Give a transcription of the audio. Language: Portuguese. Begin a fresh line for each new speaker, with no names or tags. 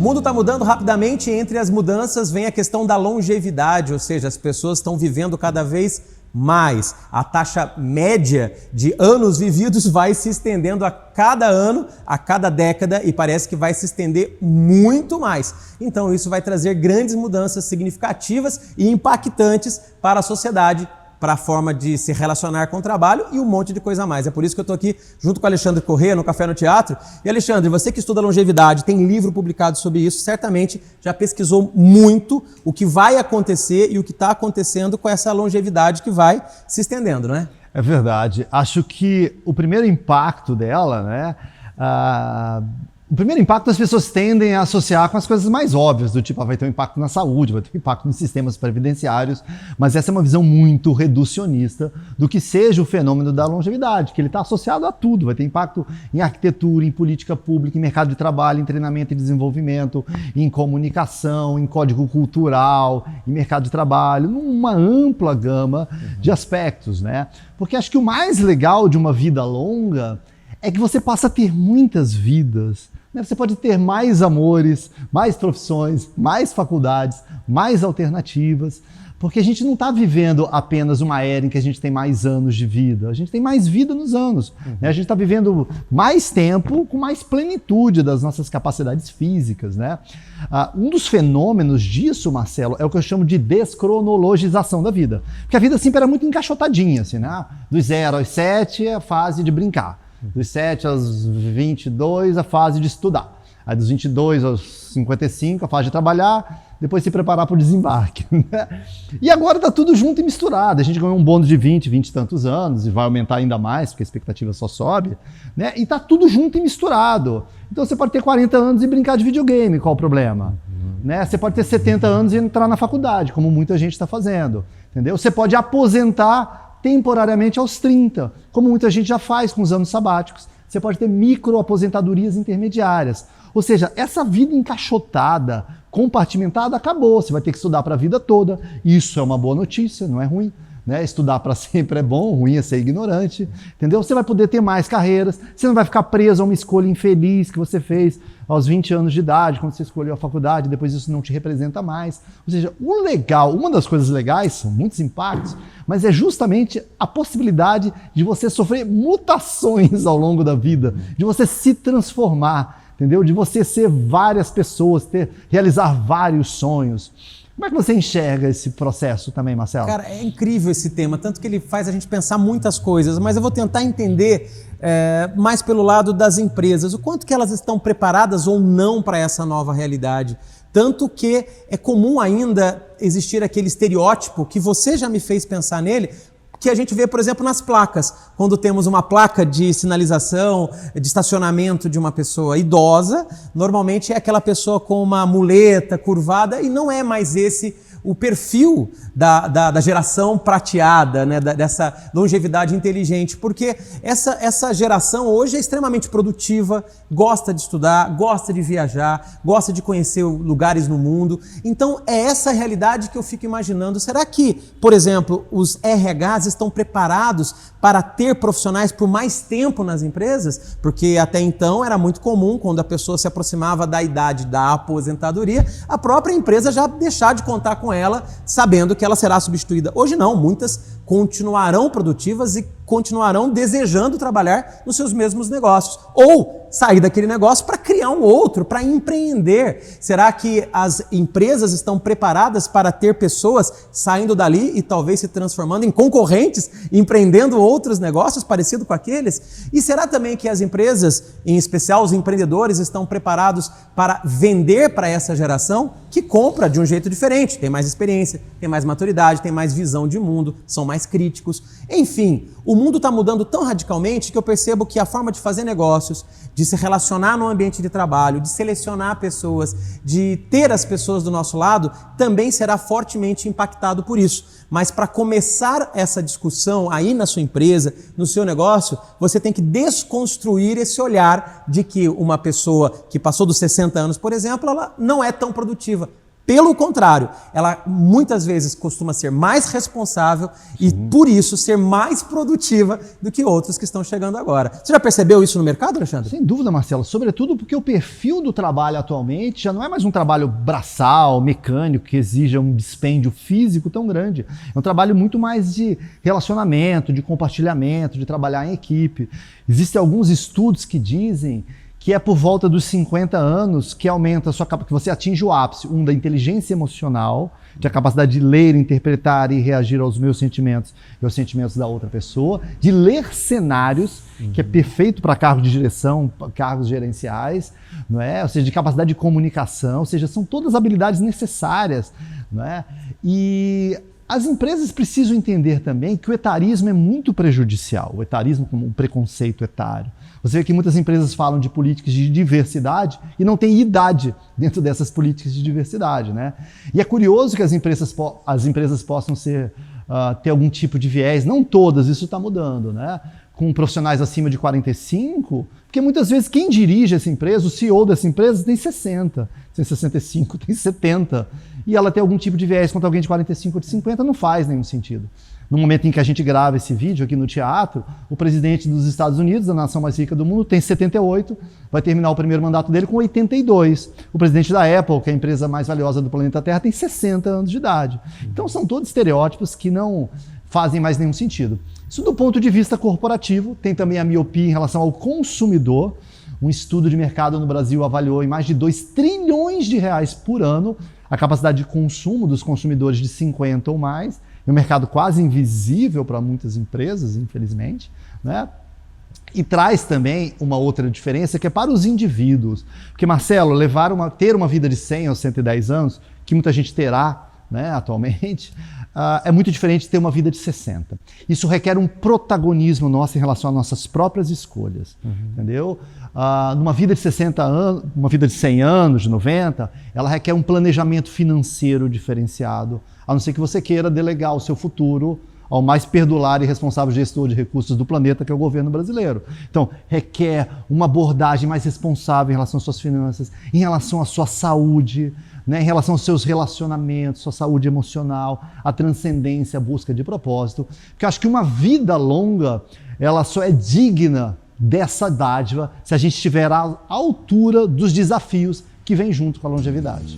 mundo está mudando rapidamente e entre as mudanças vem a questão da longevidade, ou seja, as pessoas estão vivendo cada vez mais. A taxa média de anos vividos vai se estendendo a cada ano, a cada década e parece que vai se estender muito mais. Então isso vai trazer grandes mudanças significativas e impactantes para a sociedade, para a forma de se relacionar com o trabalho e um monte de coisa a mais. É por isso que eu estou aqui junto com o Alexandre Corrêa, no Café no Teatro. E Alexandre, você que estuda longevidade, tem livro publicado sobre isso, certamente já pesquisou muito o que vai acontecer e o que está acontecendo com essa longevidade que vai se estendendo, não é?
É verdade. Acho que o primeiro impacto dela, né? O primeiro impacto as pessoas tendem a associar com as coisas mais óbvias, do tipo, vai ter um impacto na saúde, vai ter um impacto nos sistemas previdenciários, mas essa é uma visão muito reducionista do que seja o fenômeno da longevidade, que ele está associado a tudo, vai ter impacto em arquitetura, em política pública, em mercado de trabalho, em treinamento e desenvolvimento, em comunicação, em código cultural, em mercado de trabalho, numa ampla gama de aspectos, né? Porque acho que o mais legal de uma vida longa é que você passa a ter muitas vidas. Você pode ter mais amores, mais profissões, mais faculdades, mais alternativas, porque a gente não está vivendo apenas uma era em que a gente tem mais anos de vida, a gente tem mais vida nos anos. A gente está vivendo mais tempo com mais plenitude das nossas capacidades físicas, né? Um dos fenômenos disso, Marcelo, é o que eu chamo de descronologização da vida. Porque a vida sempre era muito encaixotadinha, assim, né? Dos 0 aos 7 é a fase de brincar. Dos 7 aos 22, a fase de estudar. Aí dos 22 aos 55, a fase de trabalhar, depois se preparar para o desembarque. Né? E agora está tudo junto e misturado. A gente ganhou um bônus de 20 e tantos anos, e vai aumentar ainda mais, porque a expectativa só sobe. Né? E está tudo junto e misturado. Então você pode ter 40 anos e brincar de videogame, qual o problema? Né? Você pode ter 70 anos e entrar na faculdade, como muita gente está fazendo. Entendeu? Você pode aposentar temporariamente aos 30, como muita gente já faz com os anos sabáticos. Você pode ter microaposentadorias intermediárias. Ou seja, essa vida encaixotada, compartimentada, acabou. Você vai ter que estudar para a vida toda. Isso é uma boa notícia, não é ruim. Né? Estudar para sempre é bom, ruim é ser ignorante. Entendeu? Você vai poder ter mais carreiras, você não vai ficar preso a uma escolha infeliz que você fez aos 20 anos de idade, quando você escolheu a faculdade, depois isso não te representa mais. Ou seja, o legal, uma das coisas legais, são muitos impactos, mas é justamente a possibilidade de você sofrer mutações ao longo da vida, de você se transformar, entendeu? De você ser várias pessoas, realizar vários sonhos. Como é que você enxerga esse processo também, Marcelo?
Cara, é incrível esse tema, tanto que ele faz a gente pensar muitas coisas, mas eu vou tentar entender mais pelo lado das empresas, o quanto que elas estão preparadas ou não para essa nova realidade. Tanto que é comum ainda existir aquele estereótipo que você já me fez pensar nele, que a gente vê, por exemplo, nas placas. Quando temos uma placa de sinalização, de estacionamento de uma pessoa idosa, normalmente é aquela pessoa com uma muleta curvada e não é mais esse o perfil da geração prateada, né, dessa longevidade inteligente, porque essa geração hoje é extremamente produtiva, gosta de estudar, gosta de viajar, gosta de conhecer lugares no mundo. Então é essa realidade que eu fico imaginando. Será que, por exemplo, os RHs estão preparados para ter profissionais por mais tempo nas empresas? Porque até então era muito comum, quando a pessoa se aproximava da idade da aposentadoria, a própria empresa já deixar de contar com ela, sabendo que ela será substituída. Hoje não, muitas continuarão produtivas e continuarão desejando trabalhar nos seus mesmos negócios. Ou sair daquele negócio para criar um outro, para empreender. Será que as empresas estão preparadas para ter pessoas saindo dali e talvez se transformando em concorrentes, empreendendo outros negócios parecidos com aqueles? E será também que as empresas, em especial os empreendedores, estão preparados para vender para essa geração que compra de um jeito diferente, tem mais experiência, tem mais maturidade, tem mais visão de mundo, são mais críticos. Enfim, o mundo está mudando tão radicalmente que eu percebo que a forma de fazer negócios, de se relacionar no ambiente de trabalho, de selecionar pessoas, de ter as pessoas do nosso lado, também será fortemente impactado por isso. Mas para começar essa discussão aí na sua empresa, no seu negócio, você tem que desconstruir esse olhar de que uma pessoa que passou dos 60 anos, por exemplo, ela não é tão produtiva. Pelo contrário, ela muitas vezes costuma ser mais responsável e, por isso, ser mais produtiva do que outros que estão chegando agora. Você já percebeu isso no mercado, Alexandre?
Sem dúvida, Marcelo. Sobretudo porque o perfil do trabalho atualmente já não é mais um trabalho braçal, mecânico, que exija um dispêndio físico tão grande. É um trabalho muito mais de relacionamento, de compartilhamento, de trabalhar em equipe. Existem alguns estudos que dizem que é por volta dos 50 anos que aumenta a sua capacidade, que você atinge o ápice, da inteligência emocional, de a capacidade de ler, interpretar e reagir aos meus sentimentos e aos sentimentos da outra pessoa, de ler cenários, que é perfeito para cargos de direção, cargos gerenciais, não é? Ou seja, de capacidade de comunicação, ou seja, são todas habilidades necessárias, não é? E as empresas precisam entender também que o etarismo é muito prejudicial, o etarismo como um preconceito etário. Você vê que muitas empresas falam de políticas de diversidade e não tem idade dentro dessas políticas de diversidade, né? E é curioso que as empresas possam ter algum tipo de viés, não todas, isso está mudando, né? Com profissionais acima de 45, porque muitas vezes quem dirige essa empresa, o CEO dessa empresa, tem 60, tem 65, tem 70, e ela tem algum tipo de viés contra alguém de 45 ou de 50, não faz nenhum sentido. No momento em que a gente grava esse vídeo aqui no teatro, o presidente dos Estados Unidos, a nação mais rica do mundo, tem 78, vai terminar o primeiro mandato dele com 82. O presidente da Apple, que é a empresa mais valiosa do planeta Terra, tem 60 anos de idade. Então são todos estereótipos que não fazem mais nenhum sentido. Isso do ponto de vista corporativo, tem também a miopia em relação ao consumidor. Um estudo de mercado no Brasil avaliou em mais de 2 trilhões de reais por ano a capacidade de consumo dos consumidores de 50 ou mais. É um mercado quase invisível para muitas empresas, infelizmente, né? E traz também uma outra diferença que é para os indivíduos. Porque, Marcelo, ter uma vida de 100 ou 110 anos, que muita gente terá, né, atualmente, é muito diferente de ter uma vida de 60. Isso requer um protagonismo nosso em relação às nossas próprias escolhas, entendeu? Numa vida de 60 anos, uma vida de 100 anos, de 90, ela requer um planejamento financeiro diferenciado, a não ser que você queira delegar o seu futuro ao mais perdulário e responsável gestor de recursos do planeta, que é o governo brasileiro. Então, requer uma abordagem mais responsável em relação às suas finanças, em relação à sua saúde, né, em relação aos seus relacionamentos, sua saúde emocional, a transcendência, a busca de propósito. Porque eu acho que uma vida longa, ela só é digna dessa dádiva se a gente estiver à altura dos desafios que vêm junto com a longevidade.